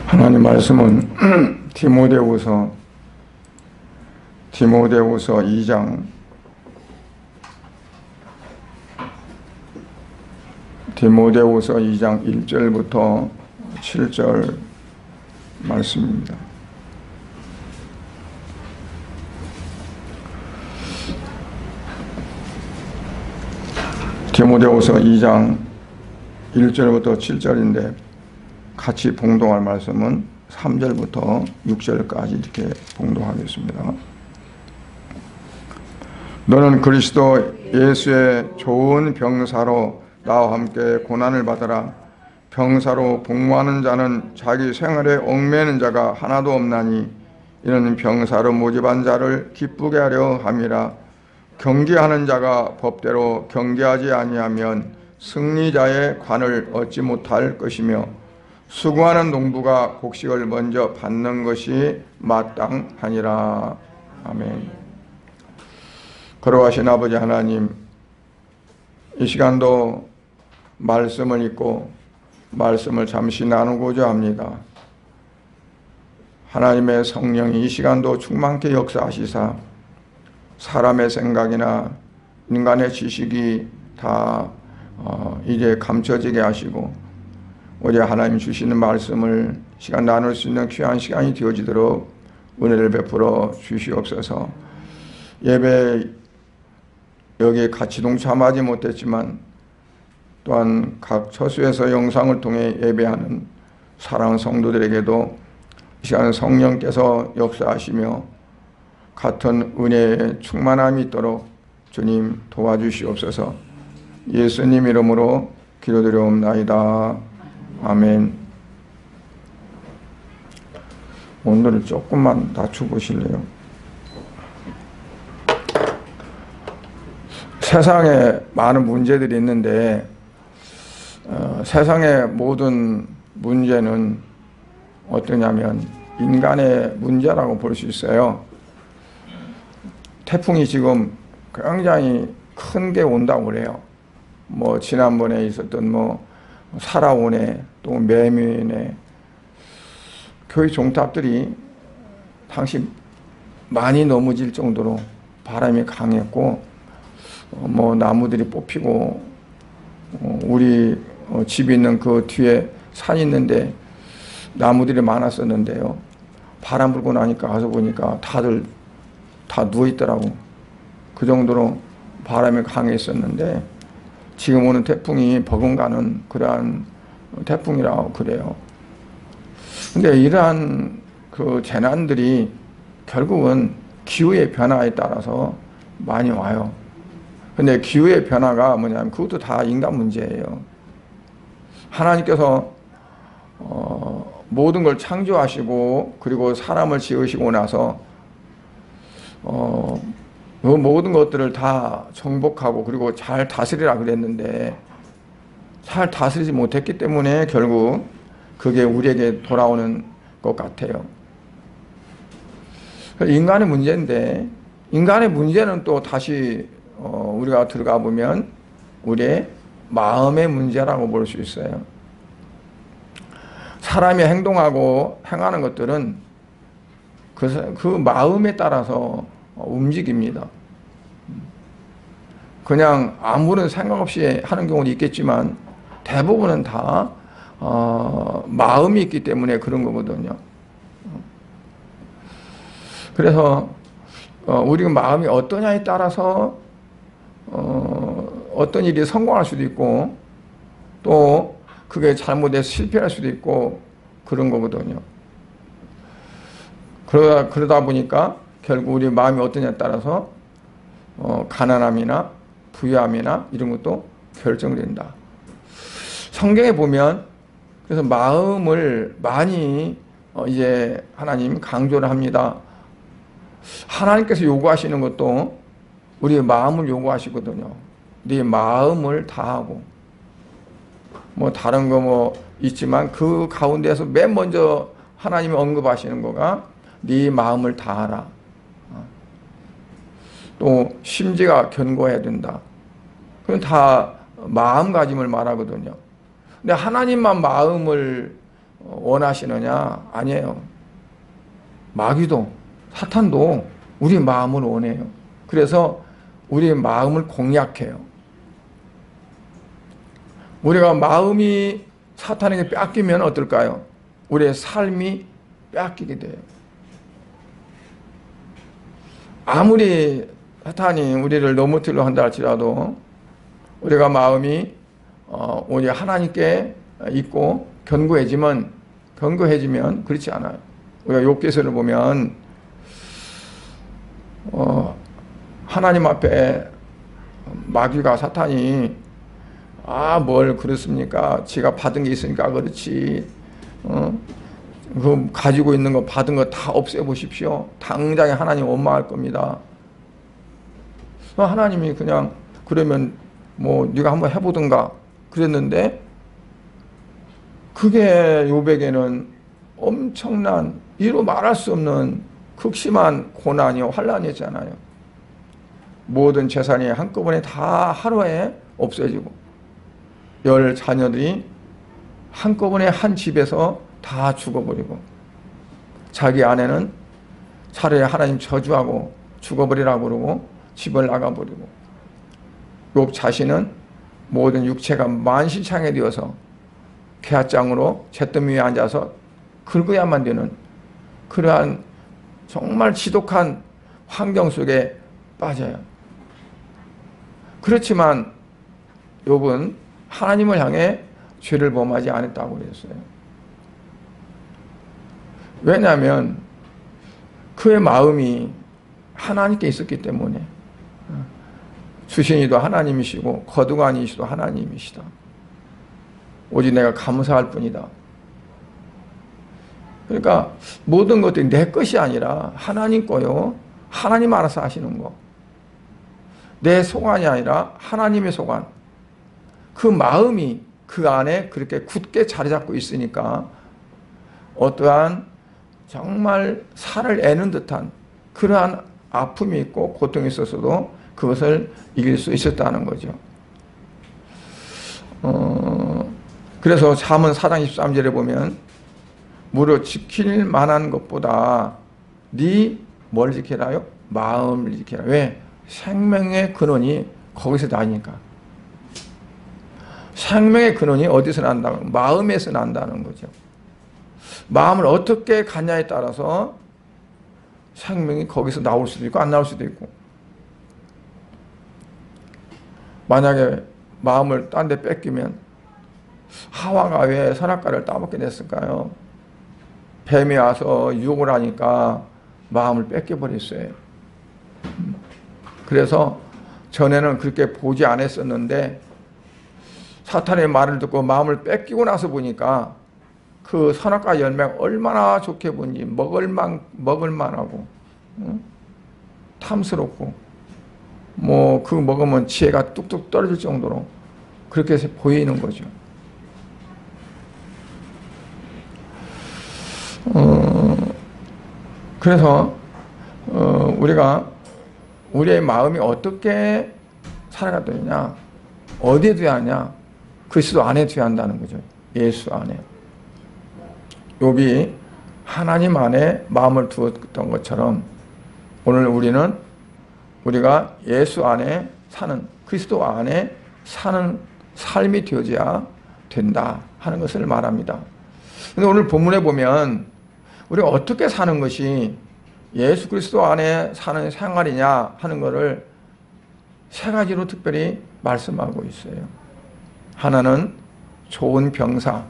하나님 말씀은 디모데후서 2장 1절부터 7절 말씀입니다. 디모데후서 2장 1절부터 7절인데 같이 봉독할 말씀은 3절부터 6절까지 이렇게 봉독하겠습니다. 너는 그리스도 예수의 좋은 병사로 나와 함께 고난을 받으라. 병사로 복무하는 자는 자기 생활에 얽매이는 자가 하나도 없나니 이는 병사로 모집한 자를 기쁘게 하려 함이라. 경계하는 자가 법대로 경계하지 아니하면 승리자의 관을 얻지 못할 것이며 수고하는 농부가 곡식을 먼저 받는 것이 마땅하니라. 아멘. 거룩하신 아버지 하나님, 이 시간도 말씀을 읽고 말씀을 잠시 나누고자 합니다. 하나님의 성령이 이 시간도 충만케 역사하시사 사람의 생각이나 인간의 지식이 다 이제 감춰지게 하시고 어제 하나님 주시는 말씀을 시간 나눌 수 있는 귀한 시간이 되어지도록 은혜를 베풀어 주시옵소서. 예배 여기에 같이 동참하지 못했지만 또한 각 처수에서 영상을 통해 예배하는 사랑하는 성도들에게도 이 시간 성령께서 역사하시며 같은 은혜의 충만함이 있도록 주님 도와주시옵소서. 예수님 이름으로 기도드려옵나이다. 아멘. 오늘은 조금만 낮춰보실래요? 세상에 많은 문제들이 있는데 세상의 모든 문제는 어떠냐면 인간의 문제라고 볼 수 있어요. 태풍이 지금 굉장히 큰 게 온다고 그래요. 뭐 지난번에 있었던 사라온에 또 매미네 교회 종탑들이 당시 많이 넘어질 정도로 바람이 강했고 나무들이 뽑히고 우리 집 있는 그 뒤에 산이 있는데 나무들이 많았었는데요. 바람 불고 나니까 가서 보니까 다들 다 누워있더라고. 그 정도로 바람이 강했었는데 지금 오는 태풍이 버금가는 그러한 태풍이라고 그래요. 근데 이러한 그 재난들이 결국은 기후의 변화에 따라서 많이 와요. 근데 기후의 변화가 뭐냐면 그것도 다 인간 문제예요. 하나님께서 모든 걸 창조하시고 그리고 사람을 지으시고 나서 그 모든 것들을 다 정복하고 그리고 잘 다스리라 그랬는데 잘 다스리지 못했기 때문에 결국 그게 우리에게 돌아오는 것 같아요. 인간의 문제인데 인간의 문제는 또 다시 우리가 들어가 보면 우리의 마음의 문제라고 볼 수 있어요. 사람이 행동하고 행하는 것들은 그 마음에 따라서 움직입니다. 그냥 아무런 생각 없이 하는 경우도 있겠지만 대부분은 다 마음이 있기 때문에 그런 거거든요. 그래서 우리가 마음이 어떠냐에 따라서 어떤 일이 성공할 수도 있고 또 그게 잘못해서 실패할 수도 있고 그런 거거든요. 그러다 보니까 결국 우리 마음이 어떠냐에 따라서 가난함이나 부유함이나 이런 것도 결정된다. 성경에 보면 그래서 마음을 많이 이제 하나님 강조를 합니다. 하나님께서 요구하시는 것도 우리의 마음을 요구하시거든요. 네 마음을 다하고 다른 거 있지만 그 가운데서 맨 먼저 하나님이 언급하시는 거가 네 마음을 다하라. 또 심지가 견고해야 된다. 그건 다 마음가짐을 말하거든요. 근데 하나님만 마음을 원하시느냐? 아니에요. 마귀도 사탄도 우리 마음을 원해요. 그래서 우리 마음을 공략해요. 우리가 마음이 사탄에게 뺏기면 어떨까요? 우리의 삶이 뺏기게 돼요. 아무리 사탄이 우리를 넘어뜨려 한다 할지라도 우리가 마음이 오직 하나님께 있고 견고해지면 그렇지 않아요. 우리가 욥기서를 보면 하나님 앞에 마귀가 사탄이 뭘 그렇습니까? 지가 받은 게 있으니까 그렇지. 그 가지고 있는 거 받은 거 다 없애보십시오. 당장에 하나님 원망할 겁니다. 하나님이 그냥 그러면 네가 한번 해보든가 그랬는데 그게 욥에게는 엄청난 이루 말할 수 없는 극심한 고난이요 환난이었잖아요. 모든 재산이 한꺼번에 다 하루에 없어지고 10 자녀들이 한꺼번에 한 집에서 다 죽어버리고 자기 아내는 차라리 하나님 저주하고 죽어버리라고 그러고 집을 나가버리고 욥 자신은 모든 육체가 만신창이 되어서 계앗장으로 잿더미 위에 앉아서 긁어야만 되는 그러한 정말 지독한 환경 속에 빠져요. 그렇지만 욥은 하나님을 향해 죄를 범하지 않았다고 그랬어요. 왜냐하면 그의 마음이 하나님께 있었기 때문에 주신이도 하나님이시고 거두관이시도 하나님이시다. 오직 내가 감사할 뿐이다. 그러니까 모든 것들이 내 것이 아니라 하나님 거요. 하나님 알아서 하시는 거. 내 소관이 아니라 하나님의 소관. 그 마음이 그 안에 그렇게 굳게 자리 잡고 있으니까 어떠한 정말 살을 애는 듯한 그러한 아픔이 있고 고통이 있었어도 그것을 이길 수 있었다는 거죠. 그래서 잠언 4장 13절에 보면 무릇 지킬 만한 것보다 뭘 지키라요? 마음을 지키라. 왜? 생명의 근원이 거기서 나니까. 생명의 근원이 어디서 난다고? 마음에서 난다는 거죠. 마음을 어떻게 갖냐에 따라서 생명이 거기서 나올 수도 있고 안 나올 수도 있고. 만약에 마음을 딴 데 뺏기면 하와가 왜 선악과를 따먹게 됐을까요? 뱀이 와서 유혹을 하니까 마음을 뺏겨버렸어요. 그래서 전에는 그렇게 보지 않았었는데 사탄의 말을 듣고 마음을 뺏기고 나서 보니까 그 선악과 열매가 얼마나 좋게 보인지 먹을만하고 탐스럽고 그거 먹으면 지혜가 뚝뚝 떨어질 정도로 그렇게 보이는 거죠. 그래서 우리가 우리의 마음이 어떻게 살아갔느냐, 어디에 두어야 하냐? 그리스도 안에 두어야 한다는 거죠. 예수 안에. 욥이 하나님 안에 마음을 두었던 것처럼 오늘 우리가 예수 안에 사는, 그리스도 안에 사는 삶이 되어져야 된다 하는 것을 말합니다. 그런데 오늘 본문에 보면 우리가 어떻게 사는 것이 예수 그리스도 안에 사는 생활이냐 하는 것을 세 가지로 특별히 말씀하고 있어요. 하나는 좋은 병사,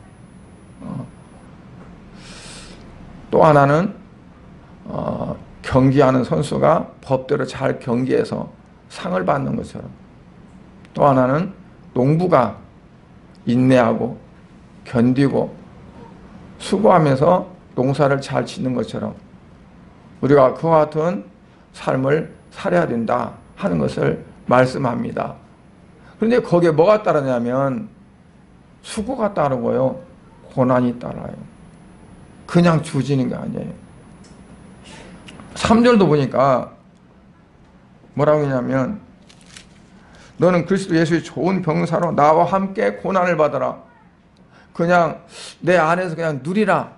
또 하나는 경기하는 선수가 법대로 잘 경기해서 상을 받는 것처럼, 또 하나는 농부가 인내하고 견디고 수고하면서 농사를 잘 짓는 것처럼 우리가 그와 같은 삶을 살아야 된다 하는 것을 말씀합니다. 그런데 거기에 뭐가 따르냐면 수고가 따르고요, 고난이 따라요. 그냥 주지는 게 아니에요. 3절도 보니까 뭐라고 하냐면 너는 그리스도 예수의 좋은 병사로 나와 함께 고난을 받아라. 그냥 내 안에서 그냥 누리라.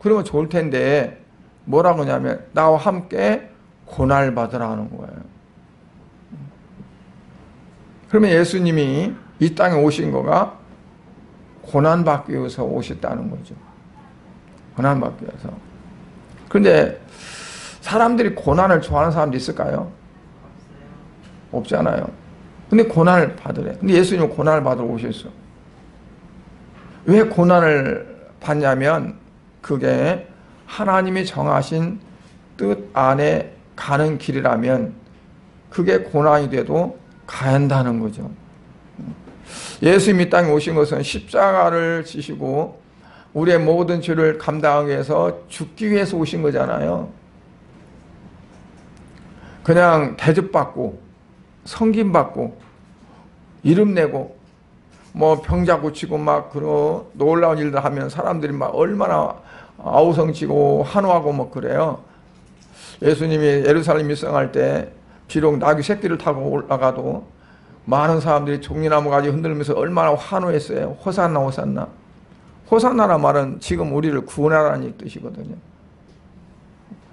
그러면 좋을 텐데 뭐라고 하냐면 나와 함께 고난을 받으라 하는 거예요. 그러면 예수님이 이 땅에 오신 거가 고난받기 위해서 오셨다는 거죠. 고난받기 위해서. 그런데 사람들이 고난을 좋아하는 사람도 있을까요? 없잖아요. 근데 고난을 받으래. 근데 예수님은 고난을 받으러 오셨어. 왜 고난을 받냐면 그게 하나님이 정하신 뜻 안에 가는 길이라면 그게 고난이 돼도 가야 한다는 거죠. 예수님이 땅에 오신 것은 십자가를 지시고 우리의 모든 죄를 감당하기 위해서 죽기 위해서 오신 거잖아요. 그냥 대접받고 섬김받고 이름 내고 뭐 병자 고치고 막 그런 놀라운 일들 하면 사람들이 막 얼마나 아우성치고 환호하고 뭐 그래요. 예수님이 예루살렘 입성할 때 비록 나귀 새끼를 타고 올라가도 많은 사람들이 종려나무 가지 흔들면서 얼마나 환호했어요. 호산나 호산나. 호산나란 말은 지금 우리를 구원하라는 뜻이거든요.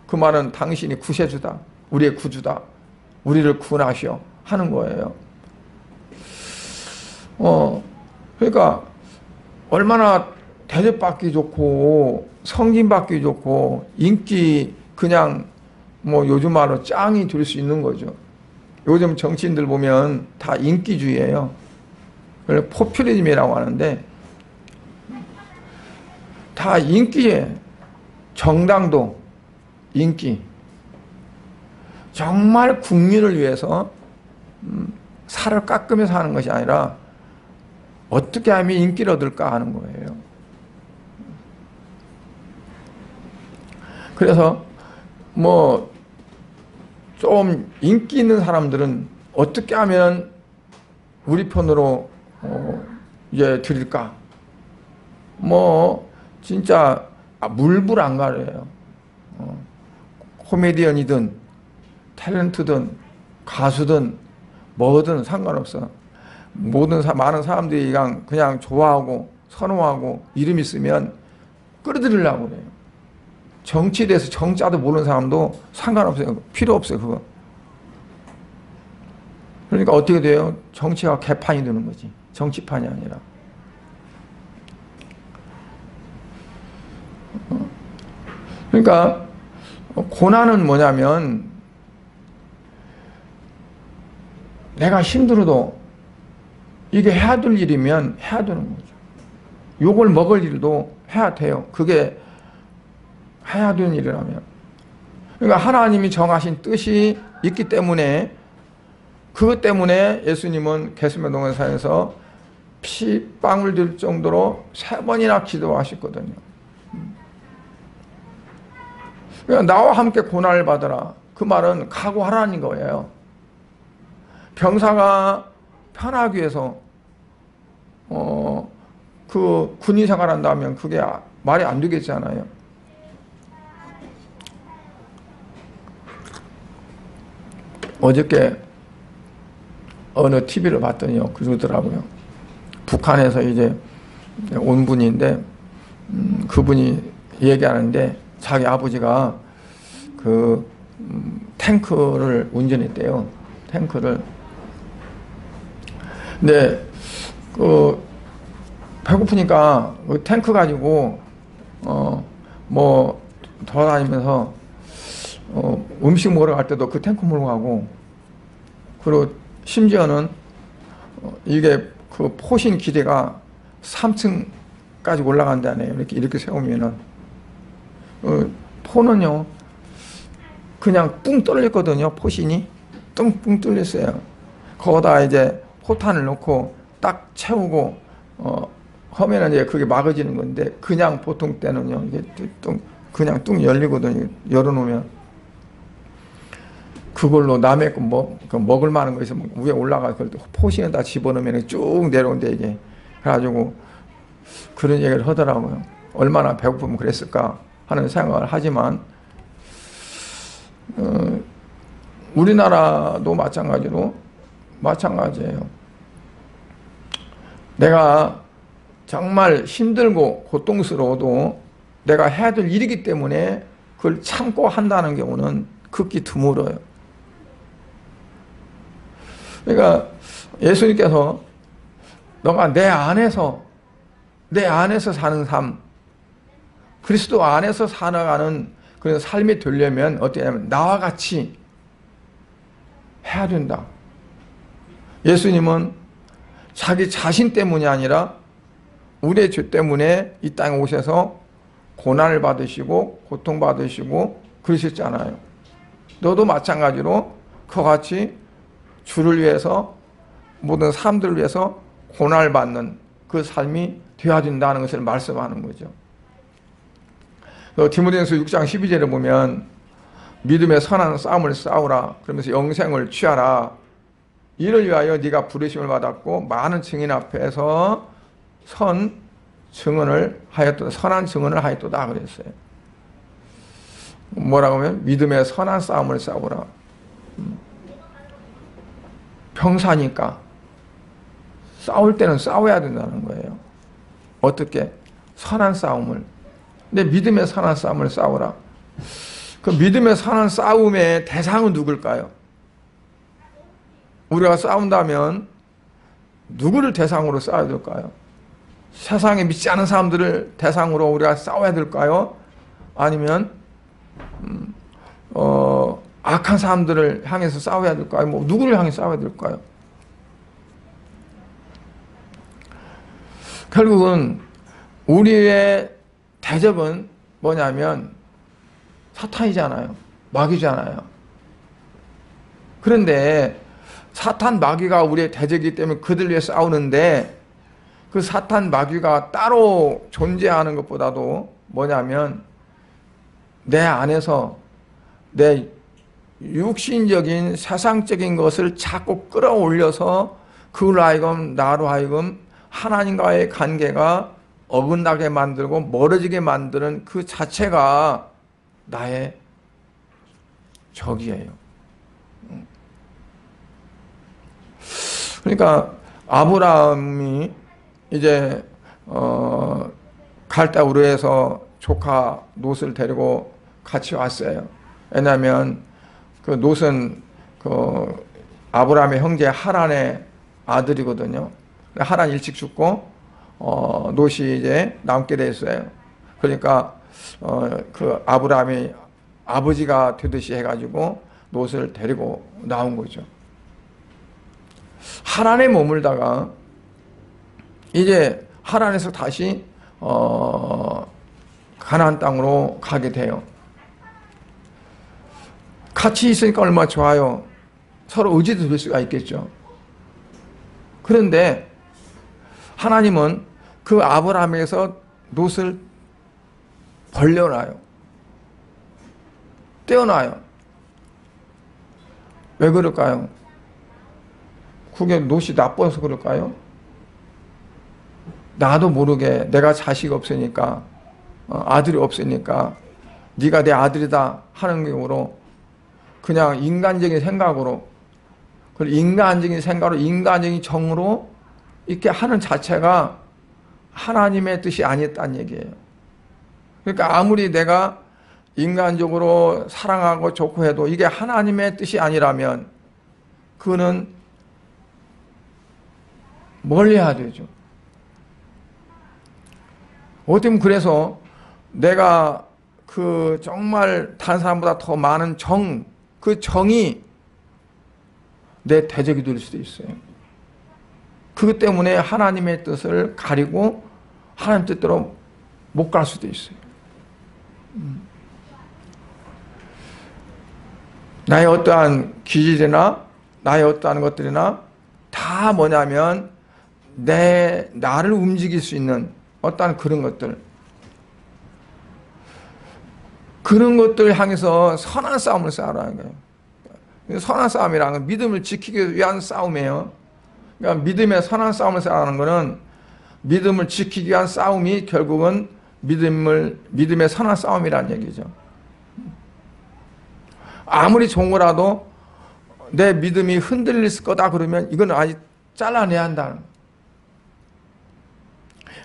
그 말은 당신이 구세주다. 우리의 구주다. 우리를 구원하시오 하는 거예요. 그러니까 얼마나 대접받기 좋고 성김받기 좋고 인기 그냥 뭐 요즘 말로 짱이 될 수 있는 거죠. 요즘 정치인들 보면 다 인기주의예요. 그래서 포퓰리즘이라고 하는데 다 인기에 정당도 인기 정말 국민을 위해서 살을 깎으면서 하는 것이 아니라 어떻게 하면 인기를 얻을까 하는 거예요. 그래서 뭐 좀 인기 있는 사람들은 어떻게 하면 우리 편으로 이제 드릴까? 뭐 진짜 물불 안 가려요. 코미디언이든 탤런트든 가수든 뭐든 상관없어. 많은 사람들이 그냥 좋아하고 선호하고 이름 있으면 끌어들이려고 그래요. 정치에 대해서 정자도 모르는 사람도 상관없어요. 필요 없어요. 그거. 그러니까 어떻게 돼요? 정치가 개판이 되는 거지. 정치판이 아니라. 그러니까 고난은 뭐냐면 내가 힘들어도 이게 해야 될 일이면 해야 되는 거죠. 욕을 먹을 일도 해야 돼요. 그게 해야 되는 일이라면. 그러니까 하나님이 정하신 뜻이 있기 때문에 그것 때문에 예수님은 겟세마네 동산에서 피방울 들 정도로 3번이나 기도하셨거든요. 그러니까 나와 함께 고난을 받으라. 그 말은 각오하라는 거예요. 병사가 편하기 위해서 그 군인 생활한다면 그게 말이 안 되겠잖아요. 어저께 어느 TV를 봤더니요, 그러더라고요. 북한에서 이제 온 분인데, 그분이 얘기하는데, 자기 아버지가 그 탱크를 운전했대요. 탱크를. 근데 그 배고프니까 그 탱크 가지고 뭐 돌아다니면서 음식 먹으러 갈 때도 그 탱크 몰고 가고, 그리고 심지어는 이게 그 포신 기대가 3층까지 올라간다네요. 이렇게 세우면은 포는요 그냥 뿡 뚫렸거든요. 포신이 뚱뿡 뚫렸어요. 거기다 이제 포탄을 넣고 딱 채우고 하면은 이제 그게 막아지는 건데, 그냥 보통 때는요 이게 그냥 뚱 열리거든요. 열어놓으면. 그걸로 남의 거 먹을 만한 거 있으면 위에 올라가 포신에다 집어넣으면 쭉 내려온대 이게. 그래가지고 그런 얘기를 하더라고요. 얼마나 배고프면 그랬을까 하는 생각을 하지만 우리나라도 마찬가지예요. 내가 정말 힘들고 고통스러워도 내가 해야 될 일이기 때문에 그걸 참고 한다는 경우는 극히 드물어요. 그러니까 예수님께서 너가 내 안에서 사는 삶, 그리스도 안에서 살아가는 그런 삶이 되려면 어떻게 하냐면 나와 같이 해야 된다. 예수님은 자기 자신 때문이 아니라 우리의 죄 때문에 이 땅에 오셔서 고난을 받으시고 고통받으시고 그러셨잖아요. 너도 마찬가지로 그와 같이 주를 위해서 모든 사람들을 위해서 고난을 받는 그 삶이 되어야 된다는 것을 말씀하는 거죠. 디모데전서 6장 12절에 보면 믿음의 선한 싸움을 싸우라 그러면서 영생을 취하라. 이를 위하여 네가 부르심을 받았고 많은 증인 앞에서 선한 증언을 하였도다 그랬어요. 뭐라고 하면 믿음의 선한 싸움을 싸우라. 병사니까 싸울 때는 싸워야 된다는 거예요. 어떻게? 선한 싸움을. 근데 믿음의 선한 싸움을 싸우라. 그 믿음의 선한 싸움의 대상은 누굴까요? 우리가 싸운다면 누구를 대상으로 싸워야 될까요? 세상에 믿지 않은 사람들을 대상으로 우리가 싸워야 될까요? 아니면 악한 사람들을 향해서 싸워야 될까요? 뭐 누구를 향해 싸워야 될까요? 결국은 우리의 대적은 뭐냐면 사탄이잖아요. 마귀잖아요. 그런데 사탄 마귀가 우리의 대적이기 때문에 그들 위해 싸우는데 그 사탄 마귀가 따로 존재하는 것보다도 뭐냐면 내 안에서 내 육신적인 세상적인 것을 자꾸 끌어올려서 나로 하여금 하나님과의 관계가 어긋나게 만들고 멀어지게 만드는 그 자체가 나의 적이에요. 그러니까 아브라함이 이제 갈대 우르에서 조카 롯을 데리고 같이 왔어요. 왜냐하면 그 롯은 그 아브라함의 형제 하란의 아들이거든요. 하란 일찍 죽고 롯이 이제 남게 됐어요. 그러니까 그 아브라함이 아버지가 되듯이 해가지고 롯을 데리고 나온 거죠. 하란에 머물다가 이제 하란에서 다시 가나안 땅으로 가게 돼요. 같이 있으니까 얼마나 좋아요. 서로 의지도 될 수가 있겠죠. 그런데 하나님은 그 아브라함에서 롯을 벌려놔요. 떼어놔요. 왜 그럴까요? 그게 롯이 나빠서 그럴까요? 나도 모르게 내가 자식이 없으니까 아들이 없으니까 네가 내 아들이다 하는 경우로 그냥 인간적인 생각으로 인간적인 정으로 이렇게 하는 자체가 하나님의 뜻이 아니었다는 얘기예요. 그러니까 아무리 내가 인간적으로 사랑하고 좋고 해도 이게 하나님의 뜻이 아니라면 그는 멀리해야 되죠. 어쩌면 그래서 내가 그 정말 다른 사람보다 더 많은 그 정이 내 대적이 될 수도 있어요. 그것 때문에 하나님의 뜻을 가리고 하나님 뜻대로 못 갈 수도 있어요. 나의 어떠한 기질이나 나의 어떠한 것들이나 다 뭐냐면 나를 움직일 수 있는 어떠한 그런 것들 향해서 선한 싸움을 싸우라는 거예요. 선한 싸움이라는 건 믿음을 지키기 위한 싸움이에요. 그러니까 믿음의 선한 싸움을 싸우는 것은 믿음을 지키기 위한 싸움이 결국은 믿음의 선한 싸움이라는 얘기죠. 아무리 좋은 거라도 내 믿음이 흔들릴 거다 그러면 이건 아직 잘라내야 한다는 거예요.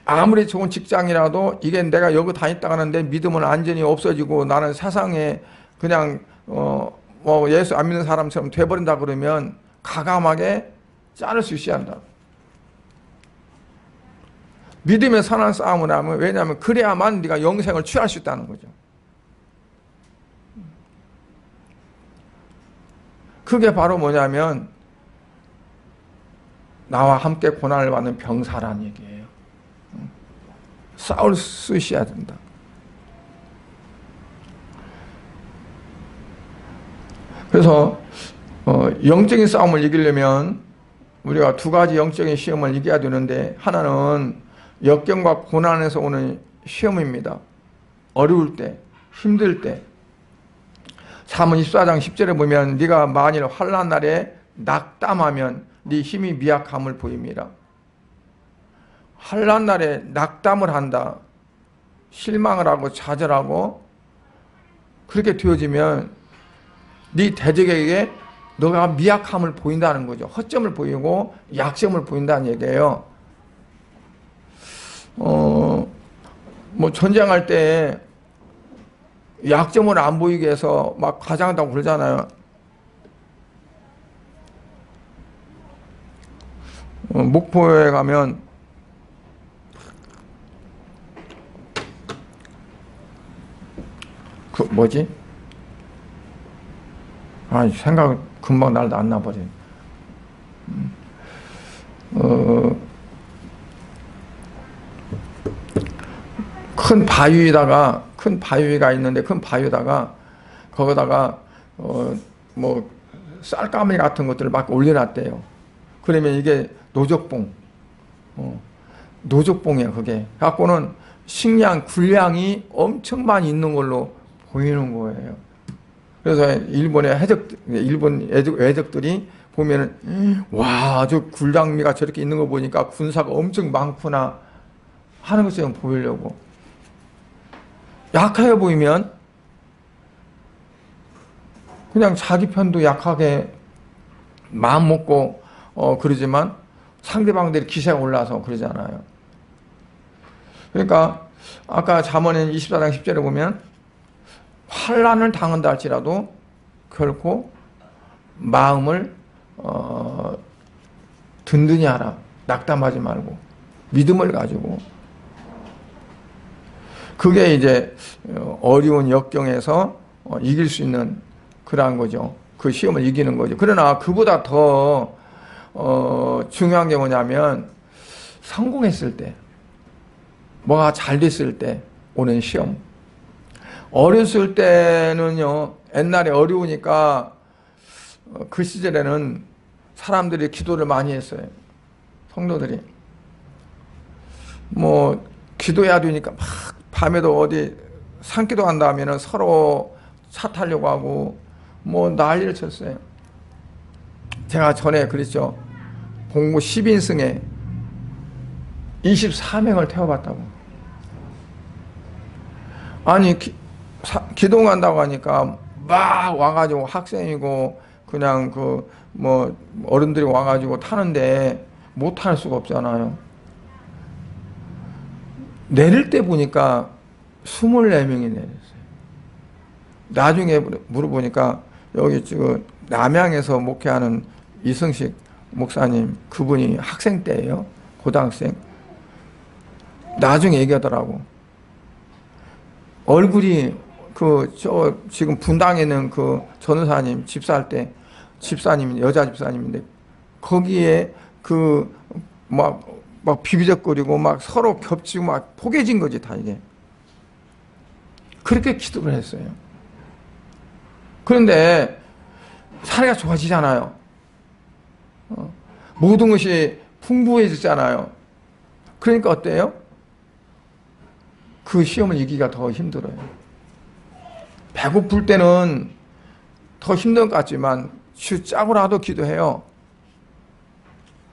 아무리 좋은 직장이라도 이게 내가 여기 다녔다 가는데 믿음은 완전히 없어지고 나는 세상에 그냥 뭐 예수 안 믿는 사람처럼 돼버린다 그러면 과감하게 자를 수 있어야 한다. 믿음의 선한 싸움을 하면, 왜냐하면 그래야만 네가 영생을 취할 수 있다는 거죠. 그게 바로 뭐냐면 나와 함께 고난을 받는 병사라는 얘기예요. 싸울 수 있어야 된다. 그래서 영적인 싸움을 이기려면 우리가 두 가지 영적인 시험을 이겨야 되는데, 하나는 역경과 고난에서 오는 시험입니다. 어려울 때, 힘들 때. 사문 24장 10절에 보면 네가 만일 환난 날에 낙담하면 네 힘이 미약함을 보입니다. 환난 날에 낙담을 한다, 실망을 하고 좌절하고 그렇게 되어지면 네 대적에게 너가 미약함을 보인다는 거죠. 허점을 보이고 약점을 보인다는 얘기예요. 뭐 전쟁할 때 약점을 안 보이게 해서 막 과장한다고 그러잖아요. 목포에 가면 그 뭐지? 아, 생각 금방 날 안 나버려. 큰 바위에다가, 큰 바위가 있는데 큰 바위에다가 거기다가 뭐 쌀가마니 같은 것들을 막 올려놨대요. 그러면 이게 노적봉, 노적봉이야 그게. 갖고는 식량, 군량이 엄청 많이 있는 걸로 보이는 거예요. 그래서 일본 외적들이 보면은 와, 저 군량미가 저렇게 있는 거 보니까 군사가 엄청 많구나 하는 것처럼 보이려고. 약해 보이면 그냥 자기 편도 약하게 마음 먹고 그러지만 상대방들이 기세가 올라서 그러잖아요. 그러니까 아까 잠언 24장 10절에 보면 환난을 당한다 할지라도 결코 마음을 든든히 하라. 낙담하지 말고 믿음을 가지고. 그게 이제 어려운 역경에서 이길 수 있는 그러한 거죠. 그 시험을 이기는 거죠. 그러나 그보다 더 중요한 게 뭐냐면 성공했을 때, 뭐가 잘 됐을 때 오는 시험. 어렸을 때는요, 옛날에 어려우니까 그 시절에는 사람들이 기도를 많이 했어요. 성도들이. 뭐 기도해야 되니까 막 밤에도 어디 산기도 한다 하면은 서로 차 타려고 하고 뭐 난리를 쳤어요. 제가 전에 그랬죠. 공무 10인승에 24명을 태워봤다고. 아니 기도 간다고 하니까 막 와가지고 학생이고 그냥 그 뭐 어른들이 와가지고 타는데 못 탈 수가 없잖아요. 내릴 때 보니까 24명이 내렸어요. 나중에 물어보니까 여기 지금 남양에서 목회하는 이승식 목사님, 그분이 학생 때예요. 고등학생. 나중에 얘기하더라고. 얼굴이 지금 분당에 있는 그 전우사님 집사할 때, 집사님, 여자 집사님인데 거기에 막 비비적거리고 막 서로 겹치고 막 포개진 거지, 다 이게. 그렇게 기도를 했어요. 그런데 사회가 좋아지잖아요. 모든 것이 풍부해지잖아요. 그러니까 어때요? 그 시험을 이기기가 더 힘들어요. 배고플 때는 더 힘든 것 같지만 짜고라도 기도해요.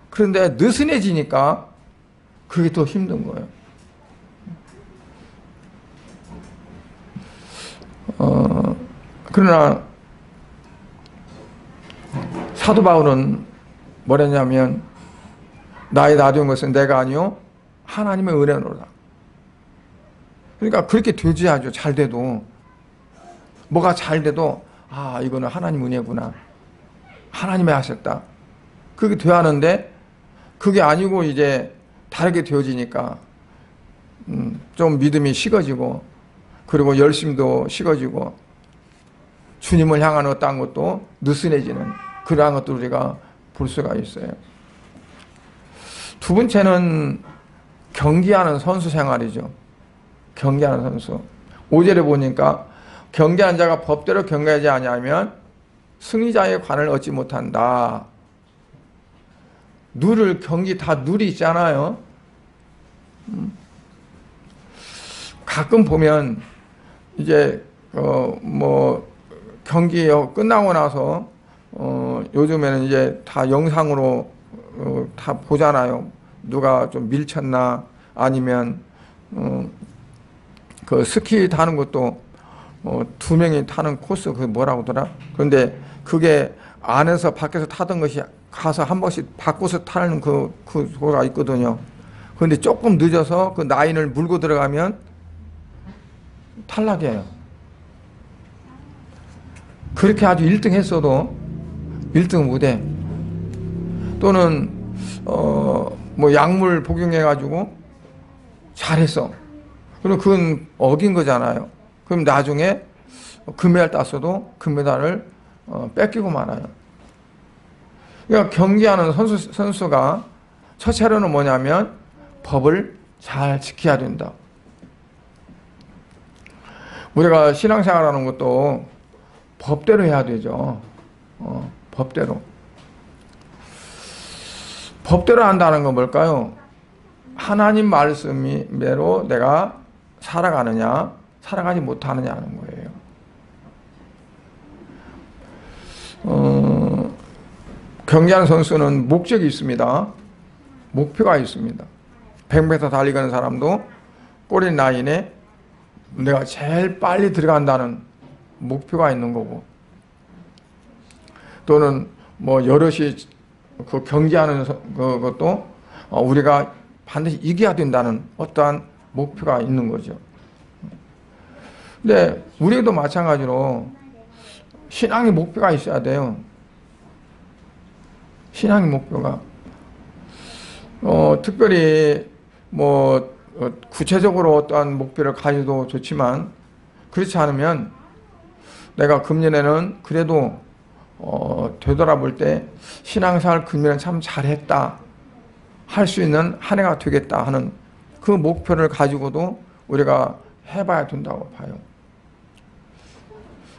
그런데 느슨해지니까 그게 더 힘든 거예요. 그러나 사도 바울은 뭐랬냐면 나의 나된 것은 내가 아니요 하나님의 은혜로다. 그러니까 그렇게 되지야죠. 잘 돼도. 뭐가 잘 돼도 아 이거는 하나님 은혜구나. 하나님이 하셨다. 그게 돼야 하는데 그게 아니고 이제 다르게 되어지니까 좀 믿음이 식어지고 그리고 열심도 식어지고 주님을 향한 어떠한 것도 느슨해지는 그러한 것도 우리가 볼 수가 있어요. 두 번째는 경기하는 선수 생활이죠. 경기하는 선수. 5절에 보니까 경계하는 자가 법대로 경계하지 아니하면 승리자의 관을 얻지 못한다. 누를 경기 다 룰이 있잖아요. 가끔 보면 이제 뭐 경기 끝나고 나서 요즘에는 이제 다 영상으로 다 보잖아요. 누가 좀 밀쳤나 아니면 그 스키 타는 것도 두 명이 타는 코스 그게 뭐라고 하더라. 그런데 그게 안에서 밖에서 타던 것이 가서 한 번씩 바꿔서 타는 그거가 있거든요. 그런데 조금 늦어서 그 라인을 물고 들어가면 탈락이에요. 그렇게 아주 1등 했어도 1등 못해. 또는 뭐 약물 복용해가지고 잘했어. 그럼 그건 어긴 거잖아요. 그럼 나중에 금메달 땄어도 금메달을 뺏기고 말아요. 그러니까 경기하는 선수가 첫째로는 뭐냐면 법을 잘 지켜야 된다. 우리가 신앙생활하는 것도 법대로 해야 되죠. 법대로. 법대로 한다는 건 뭘까요? 하나님 말씀대로 내가 살아가느냐, 살아가지 못하느냐는 거예요. 경기하는 선수는 목적이 있습니다. 목표가 있습니다. 100m 달리가는 사람도 꼬리 라인에 내가 제일 빨리 들어간다는 목표가 있는 거고, 또는 뭐 여럿이 그 경기하는 것도 우리가 반드시 이겨야 된다는 어떠한 목표가 있는 거죠. 근데 우리도 마찬가지로 신앙의 목표가 있어야 돼요. 신앙의 목표가 특별히 뭐 구체적으로 어떠한 목표를 가지도 좋지만 그렇지 않으면 내가 금년에는 그래도 되돌아볼 때 신앙생활 금년에 참 잘했다 할 수 있는 한 해가 되겠다 하는 그 목표를 가지고도 우리가 해봐야 된다고 봐요.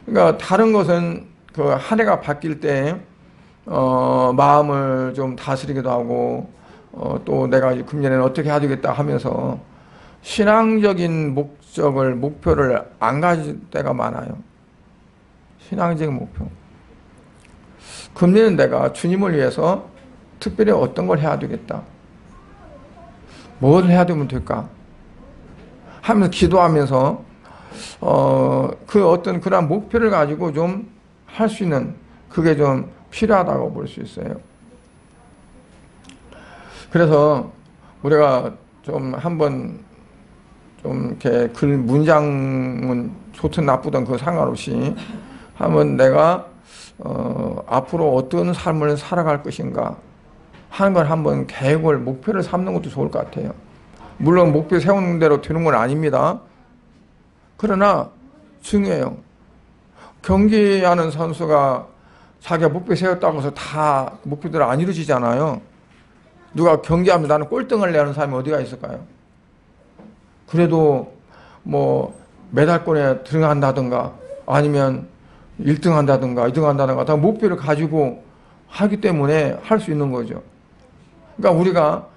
그러니까 다른 것은 그 한 해가 바뀔 때 마음을 좀 다스리기도 하고 또 내가 금년에는 어떻게 해야 되겠다 하면서 신앙적인 목표를 안 가질 때가 많아요. 신앙적인 목표. 금년은 내가 주님을 위해서 특별히 어떤 걸 해야 되겠다. 뭘 해야 되면 될까? 하면서 기도하면서 그 어떤 그런 목표를 가지고 좀 할 수 있는 그게 좀 필요하다고 볼 수 있어요. 그래서 우리가 좀 한번 좀 이렇게 글 문장은 좋든 나쁘든 그 상관없이 한번 내가 앞으로 어떤 삶을 살아갈 것인가 하는 걸 한번 계획을 목표를 삼는 것도 좋을 것 같아요. 물론 목표 세우는 대로 되는 건 아닙니다. 그러나 중요해요. 경기하는 선수가 자기가 목표 세웠다고 해서 다 목표대로 안 이루어지잖아요. 누가 경기하면 나는 꼴등을 내는 사람이 어디가 있을까요? 그래도 뭐 메달권에 들어간다든가 아니면 1등 한다든가 2등 한다든가 다 목표를 가지고 하기 때문에 할 수 있는 거죠. 그러니까 우리가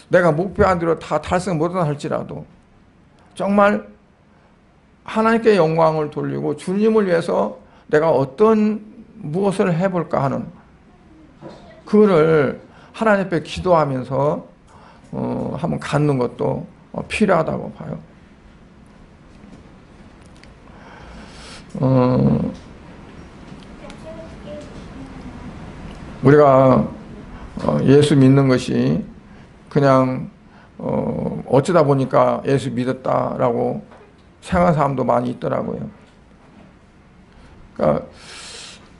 내가 목표한 대로 다 달성 못하나 할지라도 정말 하나님께 영광을 돌리고 주님을 위해서 내가 어떤 무엇을 해볼까 하는 그거를 하나님 앞에 기도하면서 한번 갖는 것도 필요하다고 봐요. 우리가 예수 믿는 것이 그냥 어쩌다 보니까 예수 믿었다라고 생각하는 사람도 많이 있더라고요. 그러니까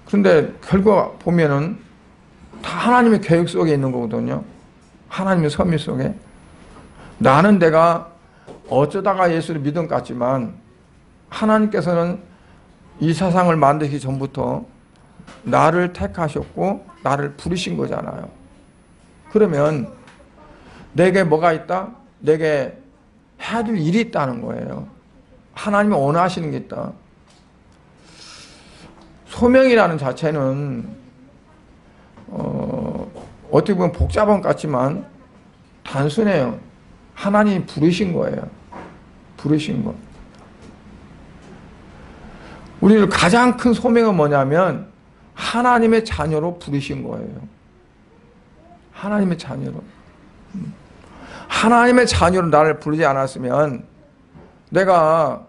그런데 결과 보면은 다 하나님의 계획 속에 있는 거거든요. 하나님의 섭리 속에. 나는 내가 어쩌다가 예수를 믿은 것 같지만 하나님께서는 이 세상을 만드시기 전부터 나를 택하셨고 나를 부르신 거잖아요. 그러면 내게 뭐가 있다? 내게 해야 될 일이 있다는 거예요. 하나님이 원하시는 게 있다. 소명이라는 자체는 어떻게 보면 복잡한 것 같지만 단순해요. 하나님이 부르신 거예요. 부르신 거. 우리를 가장 큰 소명은 뭐냐면 하나님의 자녀로 부르신 거예요. 하나님의 자녀로. 하나님의 자녀로 나를 부르지 않았으면 내가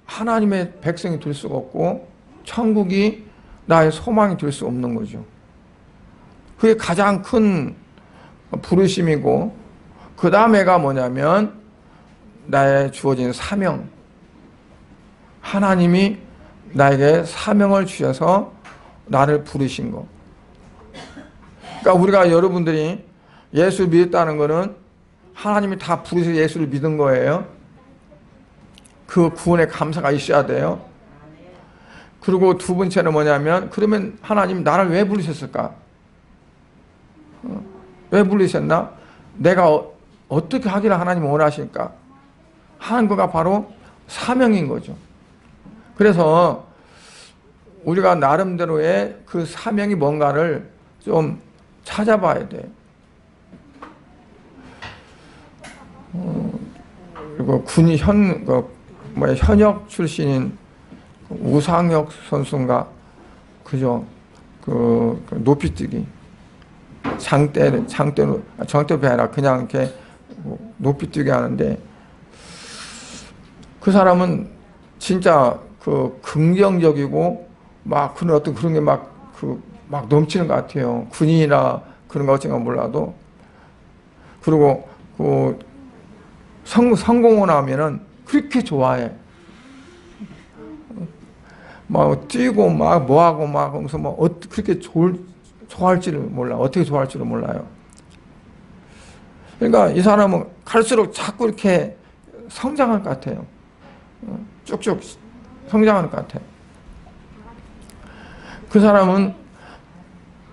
하나님의 백성이 될 수가 없고 천국이 나의 소망이 될 수 없는 거죠. 그게 가장 큰 부르심이고 그 다음에가 뭐냐면 나의 주어진 사명. 하나님이 나에게 사명을 주셔서 나를 부르신 거. 그러니까 우리가 여러분들이 예수를 믿었다는 것은 하나님이 다 부르셔서 예수를 믿은 거예요. 그 구원의 감사가 있어야 돼요. 그리고 두 번째는 뭐냐면 그러면 하나님 나를 왜 부르셨을까? 왜 부르셨나? 내가 어떻게 하기를 하나님이 원하실까? 하는 거가 바로 사명인 거죠. 그래서 우리가 나름대로의 그 사명이 뭔가를 좀 찾아봐야 돼요. 그리고 현역 출신인 우상혁 선수인가 그죠? 그 높이뛰기 장대높이 아니라 그냥 이렇게 높이뛰기 하는데 그 사람은 진짜 그 긍정적이고 막 그런 어떤 그런 게 막 넘치는 것 같아요. 군인이나 그런 거 어쩐가 몰라도. 그리고 그 성공을 하면은 그렇게 좋아해. 막 뛰고 막 뭐하고 막 하면서 뭐 그렇게 좋아할지를 몰라. 어떻게 좋아할지를 몰라요. 그러니까 이 사람은 갈수록 자꾸 이렇게 성장할 것 같아요. 쭉쭉 성장하는 것 같아요. 그 사람은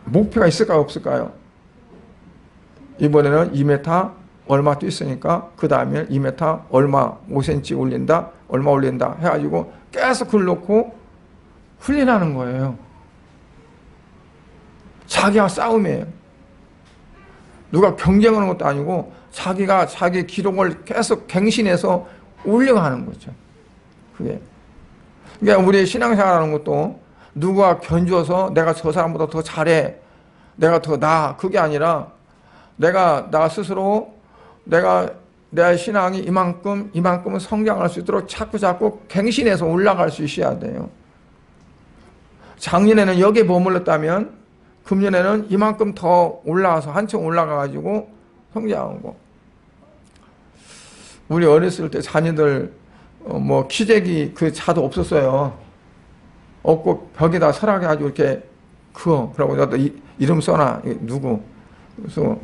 목표가 있을까요? 없을까요? 이번에는 2m 얼마 뛰었으니까 그 다음에 2m 얼마 5cm 올린다 얼마 올린다 해가지고 계속 그걸 놓고 훈련하는 거예요. 자기와 싸움이에요. 누가 경쟁하는 것도 아니고 자기가 자기 기록을 계속 갱신해서 올려가는 거죠. 그게. 그러니까 우리 신앙생활하는 것도 누가 견주어서 내가 저 사람보다 더 잘해, 내가 더 나아, 그게 아니라 나 스스로 내 신앙이 이만큼은 성장할 수 있도록 자꾸 갱신해서 올라갈 수 있어야 돼요. 작년에는 여기에 머물렀다면 금년에는 이만큼 더 올라와서 한층 올라가가지고 성장하고. 우리 어렸을 때 자녀들 뭐 키재기 그 차도 없었어요. 없고 벽에다 설하게 가지고 이렇게 그거 그러고 나도 이름 써놔 누구. 그래서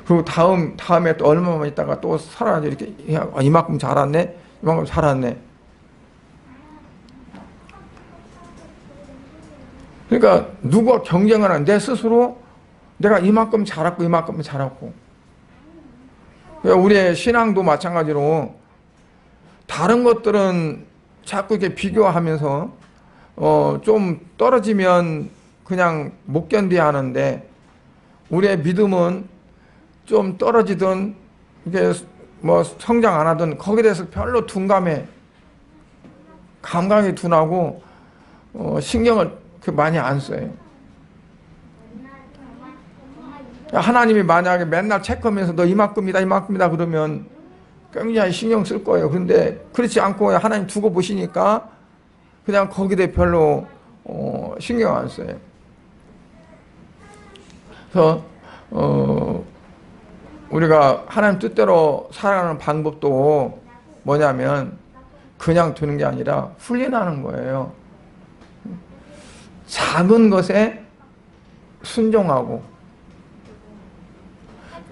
그리고 다음에 또 얼마만 있다가 또 설아가지고 이렇게 이만큼 자랐네, 이만큼 자랐네. 그러니까 누가 경쟁을 하는 내 스스로 내가 이만큼 자랐고 이만큼 자랐고. 그러니까 우리의 신앙도 마찬가지로 다른 것들은 자꾸 이렇게 비교하면서 좀 떨어지면 그냥 못 견뎌야 하는데 우리의 믿음은 좀 떨어지든 이게 뭐 성장 안 하든 거기에 대해서 별로 둔감해. 감각이 둔하고 신경을 많이 안 써요. 하나님이 만약에 맨날 체크하면서 너 이만큼이다 그러면 굉장히 신경 쓸 거예요. 그런데 그렇지 않고 하나님 두고 보시니까 그냥 거기에 대해 별로 신경 안 써요. 그래서 우리가 하나님 뜻대로 살아가는 방법도 뭐냐면 그냥 두는 게 아니라 훈련하는 거예요. 작은 것에 순종하고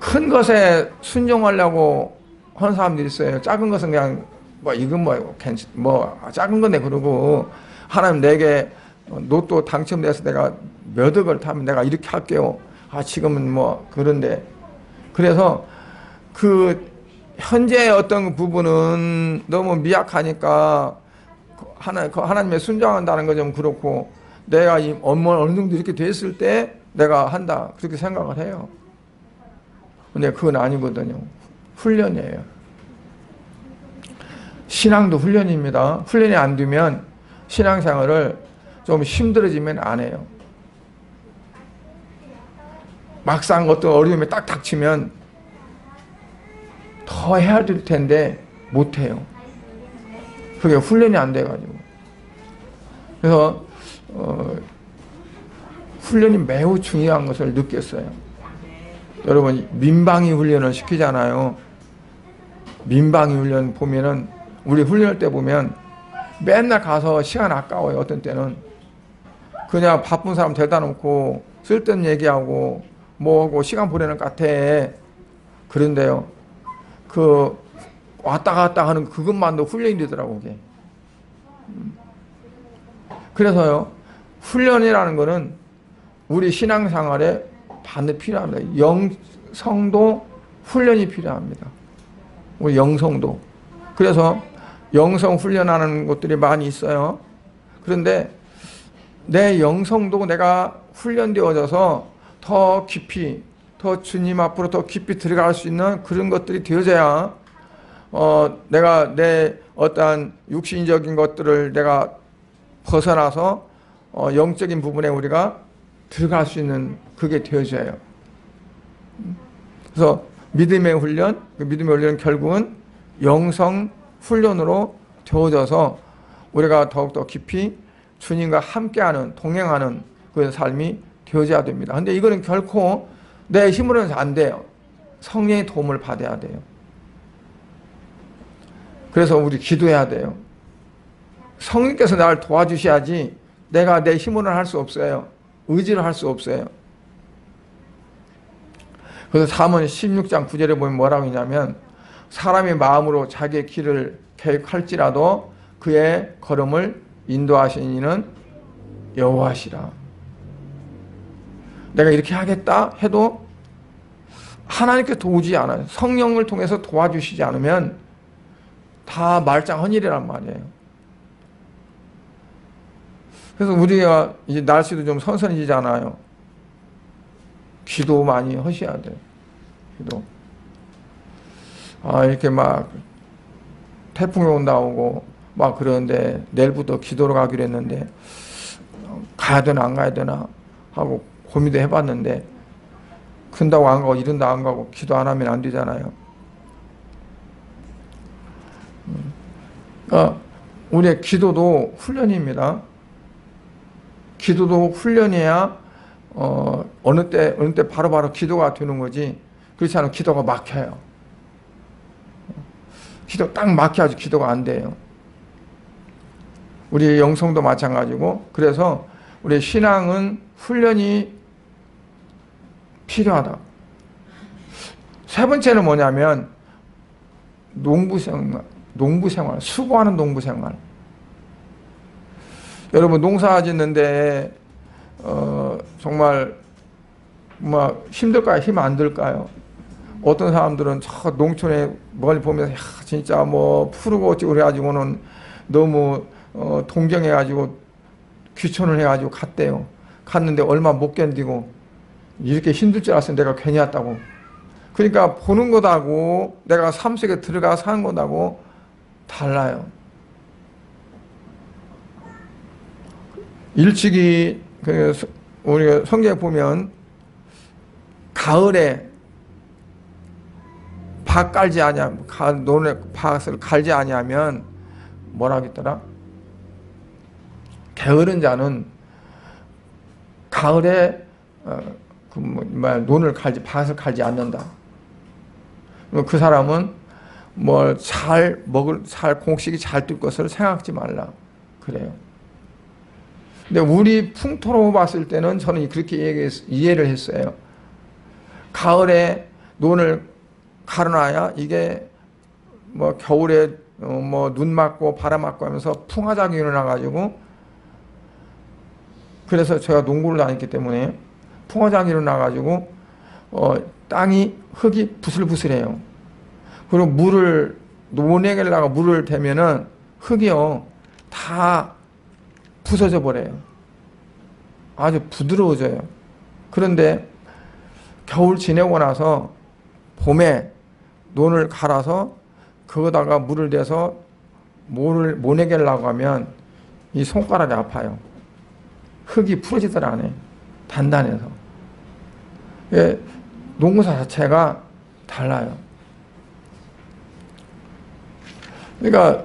큰 것에 순종하려고 하는 사람들이 있어요. 작은 것은 그냥 이건 작은 건데 그러고 하나님 내게 로또 당첨돼서 내가 몇 억을 타면 내가 이렇게 할게요. 지금은 그런데 그래서 그 현재의 어떤 부분은 너무 미약하니까 하나님의 순종한다는 거 좀 그렇고 내가 어느 정도 이렇게 됐을 때 내가 한다 그렇게 생각을 해요. 근데 그건 아니거든요. 훈련이에요. 신앙도 훈련입니다. 훈련이 안 되면 신앙생활을 좀 힘들어지면 안 해요. 막상 어떤 어려움이 딱 닥치면 더 해야 될 텐데 못해요. 그게 훈련이 안 돼가지고. 그래서 훈련이 매우 중요한 것을 느꼈어요. 여러분 민방위 훈련을 시키잖아요. 민방위 훈련 보면은 우리 훈련할 때 보면 맨날 가서 시간 아까워요. 어떤 때는 그냥 바쁜 사람 데려다 놓고 쓸데없는 얘기하고 뭐하고 시간 보내는 것 같아. 그런데요 그 왔다 갔다 하는 그것만도 훈련이 되더라고 그게. 그래서요 훈련이라는 거는 우리 신앙생활에 반드시 필요합니다. 영성도 훈련이 필요합니다. 우리 영성도. 그래서 영성 훈련하는 것들이 많이 있어요. 그런데 내 영성도 내가 훈련되어져서 더 깊이 더 주님 앞으로 더 깊이 들어갈 수 있는 그런 것들이 되어져야 내가 내 어떠한 육신적인 것들을 내가 벗어나서 영적인 부분에 우리가 들어갈 수 있는 그게 되어져요. 그래서 믿음의 훈련, 그 믿음의 훈련은 결국은 영성 훈련으로 되어져서 우리가 더욱더 깊이 주님과 함께하는 동행하는 그런 삶이 되어져야 됩니다. 근데 이거는 결코 내 힘으로는 안 돼요. 성령의 도움을 받아야 돼요. 그래서 우리 기도해야 돼요. 성령께서 나를 도와주셔야지 내가 내 힘으로는 할 수 없어요. 의지를 할 수 없어요. 그래서 사문 16장 9절에 보면 뭐라고 했냐면 사람의 마음으로 자기의 길을 계획할지라도 그의 걸음을 인도하시는 이는 여호와시라. 내가 이렇게 하겠다 해도 하나님께 도우지 않아요. 성령을 통해서 도와주시지 않으면 다 말짱헌일이란 말이에요. 그래서 우리가 이제 날씨도 좀 선선해지잖아요. 기도 많이 하셔야 돼요. 기도. 이렇게 막 태풍이 온다고 막 그러는데 내일부터 기도로 가기로 했는데 가야 되나 안 가야 되나 하고 고민도 해봤는데 큰다고 안 가고 이른다고 안 가고 기도 안 하면 안 되잖아요. 우리의 기도도 훈련입니다. 기도도 훈련이야 어느 때 바로바로 기도가 되는 거지. 그렇지 않으면 기도가 막혀요. 기도 딱 막혀야지 기도가 안 돼요. 우리 영성도 마찬가지고. 그래서 우리 신앙은 훈련이 필요하다. 세 번째는 뭐냐면 농부생활, 수고하는 농부생활. 여러분 농사 짓는데 정말 힘들까요? 힘 안 들까요? 어떤 사람들은 저 농촌에 멀리 보면서 진짜 푸르고 어찌고 그래가지고는 너무 동경해가지고 귀촌을 해가지고 갔대요. 갔는데 얼마 못 견디고 이렇게 힘들 줄 알았으면 내가 괜히 왔다고. 그러니까 보는 것하고 내가 삶 속에 들어가 사는 것하고 달라요. 일찍이 우리가 성경에 보면 가을에 밭 깔지 아니하면 논에 밭을 갈지 아니하면 뭐라고 했더라? 게으른 자는 가을에 논을 갈지 밭을 갈지 않는다. 그 사람은 뭘 살 곡식이 잘 뜰 것을 생각지 말라. 그래요. 근데 우리 풍토로 봤을 때는 저는 그렇게 이해를 했어요. 가을에 논을 갈아놔야 이게 뭐 겨울에 뭐 눈 맞고 바람 맞고 하면서 풍화작용이 일어나가지고, 그래서 제가 농구를 다녔기 때문에 풍화작용이 일어나가지고 땅이 흙이 부슬부슬해요. 그리고 논에다가 물을 대면은 흙이요 다 부서져 버려요. 아주 부드러워져요. 그런데 겨울 지내고 나서 봄에 논을 갈아서 거기다가 물을 대서 모내기려고 하면 이 손가락이 아파요. 흙이 풀어지질 않아요. 단단해서. 농사 자체가 달라요. 그러니까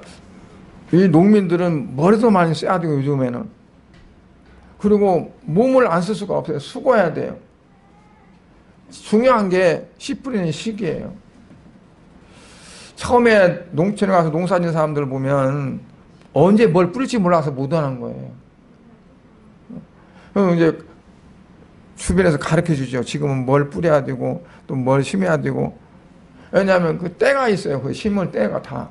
이 농민들은 머리도 많이 써야 되고 요즘에는. 그리고 몸을 안 쓸 수가 없어요. 수고해야 돼요. 중요한 게 씨 뿌리는 시기예요. 처음에 농촌에 가서 농사 짓는 사람들 보면 언제 뭘 뿌릴지 몰라서 못 하는 거예요. 그럼 이제 주변에서 가르쳐 주죠. 지금은 뭘 뿌려야 되고 또 뭘 심어야 되고. 왜냐하면 그 때가 있어요. 그 심을 때가 다.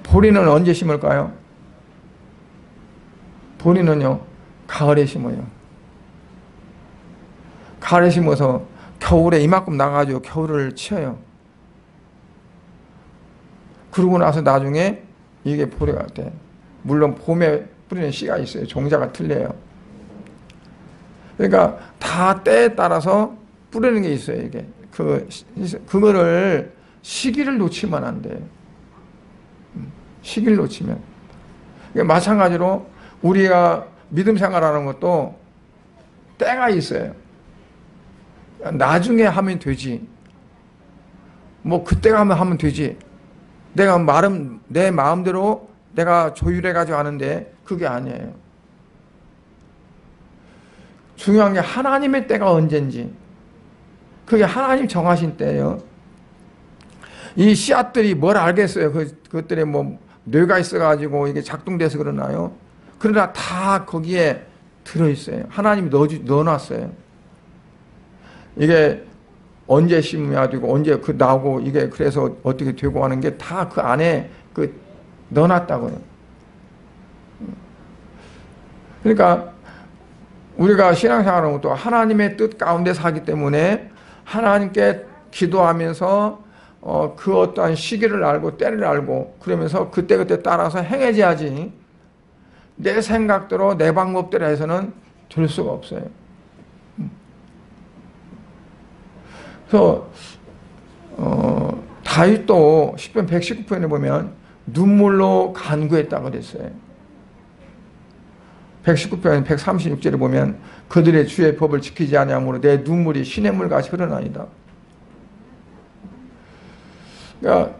보리는 언제 심을까요? 보리는요, 가을에 심어요. 가을에 심어서 겨울에 이만큼 나가지고 겨울을 치어요. 그러고 나서 나중에 이게 보리가 돼. 물론 봄에 뿌리는 씨가 있어요. 종자가 틀려요. 그러니까 다 때에 따라서 뿌리는 게 있어요. 이게 그거를 시기를 놓치면 안 돼요. 시기를 놓치면. 그러니까 마찬가지로 우리가 믿음 생활하는 것도 때가 있어요. 나중에 하면 되지. 뭐 그때가 하면 되지. 내가 내 마음대로 내가 조율해가지고 하는데 그게 아니에요. 중요한 게 하나님의 때가 언젠지. 그게 하나님 정하신 때예요. 이 씨앗들이 뭘 알겠어요. 그것들에 뭐 뇌가 있어가지고 이게 작동돼서 그러나요? 그러나 다 거기에 들어있어요. 하나님이 넣어놨어요. 이게 언제 심어야 되고 언제 나오고 이게 그래서 어떻게 되고 하는 게 다 그 안에 넣어놨다고요. 그러니까 우리가 신앙생활하는 것도 하나님의 뜻 가운데서 하기 때문에 하나님께 기도하면서 그 어떠한 시기를 알고 때를 알고 그러면서 그때그때 따라서 행해져야지 내 생각대로 내 방법대로 해서는 될 수가 없어요. 그래서 다윗도 시편 119편에 보면 눈물로 간구했다고 그랬어요. 119편 136절에 보면 그들의 주의 법을 지키지 아니함으로 내 눈물이 시냇물같이 흐르나이다. 그러니까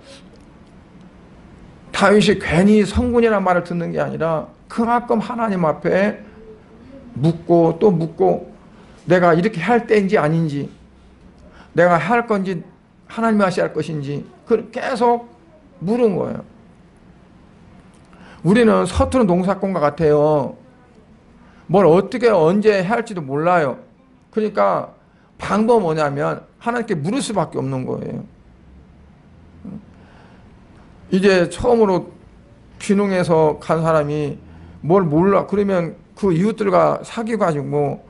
다윗이 괜히 성군이라는 말을 듣는 게 아니라 그만큼 하나님 앞에 묻고 또 묻고 내가 이렇게 할 때인지 아닌지 내가 할 건지 하나님이 하셔야 할 것인지 그걸 계속 물은 거예요. 우리는 서투른 농사꾼과 같아요. 뭘 어떻게 언제 해야 할지도 몰라요. 그러니까 방법은 뭐냐면 하나님께 물을 수밖에 없는 거예요. 이제 처음으로 귀농해서 간 사람이 뭘 몰라. 그러면 그 이웃들과 사귀어가지고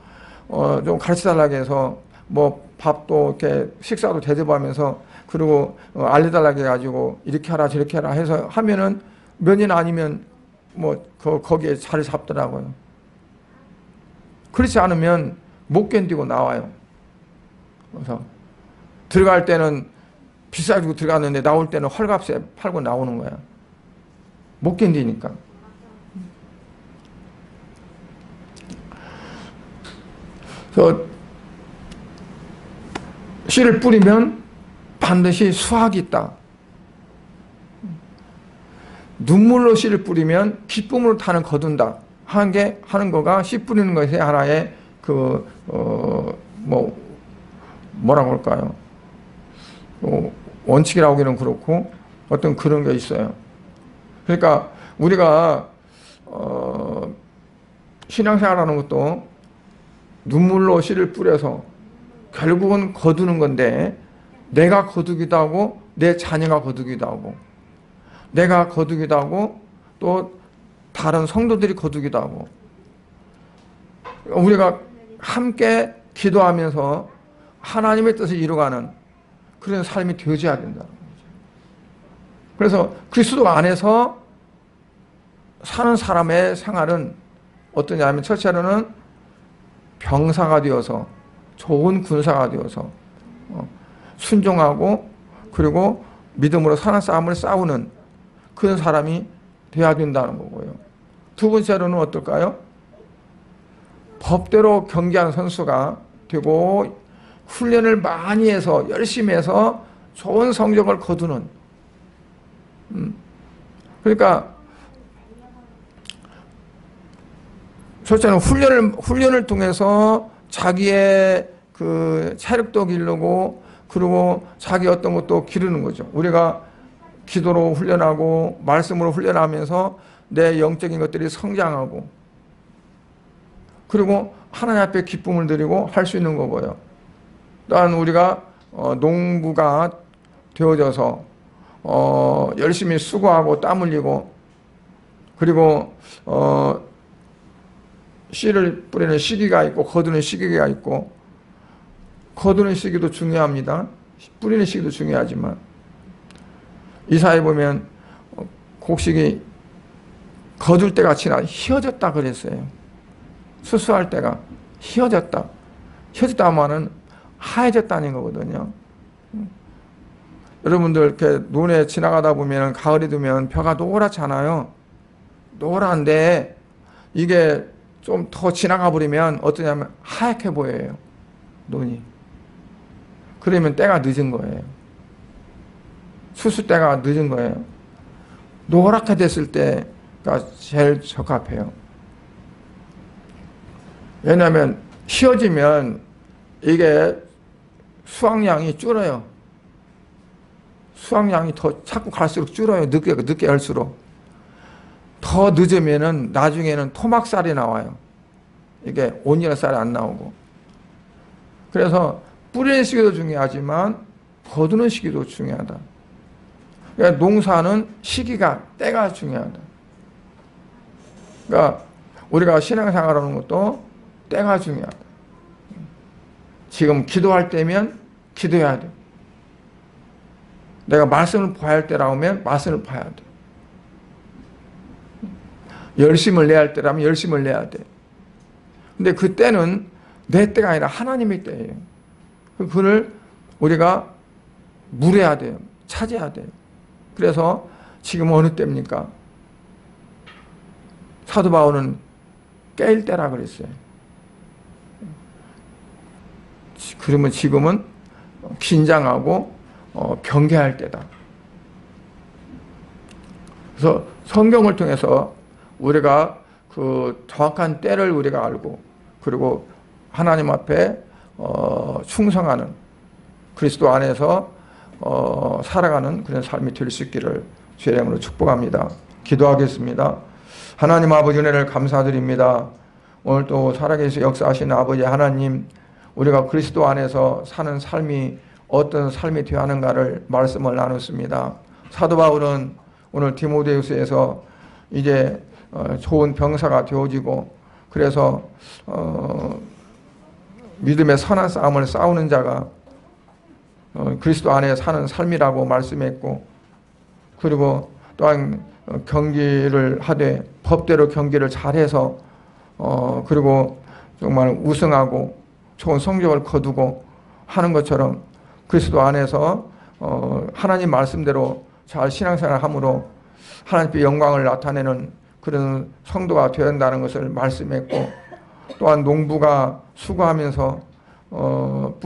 좀 가르쳐달라고 해서 뭐 밥도 이렇게 식사도 대접하면서 그리고 알려달라고 해가지고 이렇게 하라 저렇게 하라 해서 하면은 몇 년 아니면 뭐 거기에 자리 잡더라고요. 그렇지 않으면 못 견디고 나와요. 그래서 들어갈 때는 비싸지고 들어갔는데 나올 때는 헐값에 팔고 나오는 거야. 못 견디니까. 그래서 씨를 뿌리면 반드시 수확이 있다. 눈물로 씨를 뿌리면 기쁨으로 타는 거둔다. 하는 거가 씨 뿌리는 것이 하나의 뭐라고 할까요? 원칙이라고 하기는 그렇고 어떤 그런 게 있어요. 그러니까 우리가 신앙생활하는 것도 눈물로 씨를 뿌려서 결국은 거두는 건데, 내가 거두기도 하고 내 자녀가 거두기도 하고, 내가 거두기도 하고 또 다른 성도들이 거두기도 하고, 우리가 함께 기도하면서 하나님의 뜻을 이루어가는 그런 삶이 되어져야 된다는 거죠. 그래서 그리스도 안에서 사는 사람의 생활은 어떠냐면, 첫째로는 병사가 되어서, 좋은 군사가 되어서 순종하고 그리고 믿음으로 사는 싸움을 싸우는 그런 사람이 되어야 된다는 거고요. 두 번째로는 어떨까요? 법대로 경기하는 선수가 되고 훈련을 많이 해서 열심히 해서 좋은 성적을 거두는, 그러니까 첫째는 훈련을 통해서 자기의 그 체력도 기르고 그리고 자기 어떤 것도 기르는 거죠. 우리가 기도로 훈련하고 말씀으로 훈련하면서 내 영적인 것들이 성장하고, 그리고 하나님 앞에 기쁨을 드리고 할 수 있는 거고요. 또한 우리가 농부가 되어져서 열심히 수고하고 땀 흘리고, 그리고 씨를 뿌리는 시기가 있고 거두는 시기가 있고, 거두는 시기도 중요합니다. 뿌리는 시기도 중요하지만, 이사에 보면 곡식이 거둘 때가 지나 휘어졌다 그랬어요. 수수할 때가 휘어졌다. 휘어졌다 하면은 하얘졌다는 거거든요. 여러분들 이렇게 눈에 지나가다 보면 가을이 되면 벼가 노랗잖아요. 노란데 이게 좀 더 지나가 버리면 어떠냐면 하얗게 보여요. 눈이. 그러면 때가 늦은 거예요. 수수 때가 늦은 거예요. 노랗게 됐을 때가 제일 적합해요. 왜냐하면 휘어지면 이게 수확량이 줄어요. 수확량이 더 자꾸 갈수록 줄어요. 늦게 할수록. 더 늦으면은 나중에는 토막살이 나와요. 이게 온전한 쌀이 안 나오고. 그래서 뿌리는 시기도 중요하지만 거두는 시기도 중요하다. 그러니까 농사는 시기가, 때가 중요하다. 그러니까 우리가 신앙생활하는 것도 때가 중요하다. 지금 기도할 때면 기도해야 돼. 내가 말씀을 봐야 할 때라고 하면 말씀을 봐야 돼. 열심을 내야 할 때라면 열심을 내야 돼. 근데 그 때는 내 때가 아니라 하나님의 때예요. 그걸 우리가 물어야 돼요. 찾아야 돼요. 그래서 지금 어느 때입니까? 사도 바울은 깨일 때라 그랬어요. 그러면 지금은 긴장하고 경계할 때다. 그래서 성경을 통해서 우리가 그 정확한 때를 우리가 알고, 그리고 하나님 앞에 충성하는, 그리스도 안에서 살아가는 그런 삶이 될 수 있기를 주의 이름으로 축복합니다. 기도하겠습니다. 하나님 아버지 은혜를 감사드립니다. 오늘 또 살아계신 역사하시는 아버지 하나님, 우리가 그리스도 안에서 사는 삶이 어떤 삶이 되어야 하는가를 말씀을 나눴습니다. 사도 바울은 오늘 디모데후서에서 이제 좋은 병사가 되어지고, 그래서 믿음의 선한 싸움을 싸우는 자가 그리스도 안에 사는 삶이라고 말씀했고, 그리고 또한 경기를 하되 법대로 경기를 잘해서 그리고 정말 우승하고 좋은 성적을 거두고 하는 것처럼 그리스도 안에서 하나님 말씀대로 잘 신앙생활함으로 하나님께 영광을 나타내는 그런 성도가 되어야 한다는 것을 말씀했고, 또한 농부가 수고하면서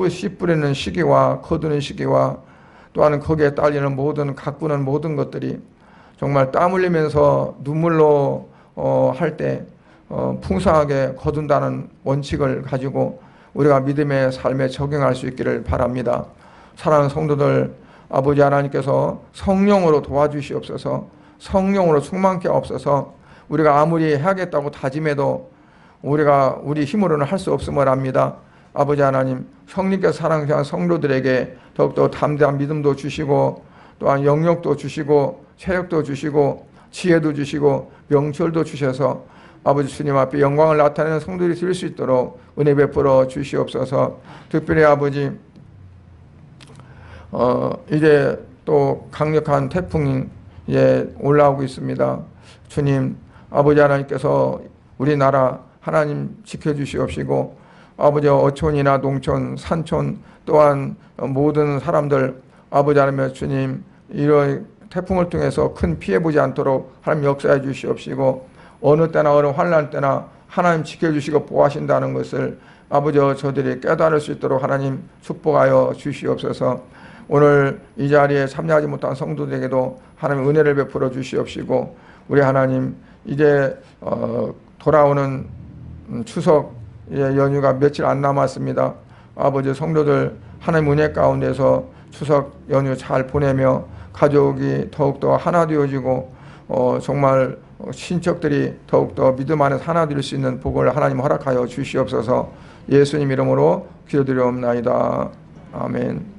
씨 뿌리는 시기와 거두는 시기와 또한 거기에 딸리는 모든 가꾸는 모든 것들이 정말 땀 흘리면서 눈물로 할 때 풍성하게 거둔다는 원칙을 가지고 우리가 믿음의 삶에 적용할 수 있기를 바랍니다. 사랑하는 성도들, 아버지 하나님께서 성령으로 도와주시옵소서. 성령으로 충만케 없어서 우리가 아무리 해야겠다고 다짐해도 우리가 우리 힘으로는 할 수 없음을 압니다. 아버지 하나님, 성령께서 사랑하는 성도들에게 더욱더 담대한 믿음도 주시고 또한 영역도 주시고 체력도 주시고 지혜도 주시고 명철도 주셔서 아버지 주님 앞에 영광을 나타내는 성도들이 될 수 있도록 은혜 베풀어 주시옵소서. 특별히 아버지 이제 또 강력한 태풍이 올라오고 있습니다. 주님, 아버지 하나님께서 우리나라 하나님 지켜주시옵시고 아버지 어촌이나 농촌, 산촌 또한 모든 사람들 아버지 하나님 주님 이런 태풍을 통해서 큰 피해 보지 않도록 하나님 역사해 주시옵시고 어느 때나 어느 환난 때나 하나님 지켜주시고 보호하신다는 것을 아버지 저들이 깨달을 수 있도록 하나님 축복하여 주시옵소서. 오늘 이 자리에 참여하지 못한 성도들에게도 하나님 은혜를 베풀어 주시옵시고 우리 하나님 이제 돌아오는 추석 연휴가 며칠 안 남았습니다. 아버지 성도들 하나님 은혜 가운데서 추석 연휴 잘 보내며 가족이 더욱더 하나 되어지고 정말 친척들이 더욱더 믿음 안에서 하나 될 수 있는 복을 하나님 허락하여 주시옵소서. 예수님 이름으로 기도드리옵나이다. 아멘.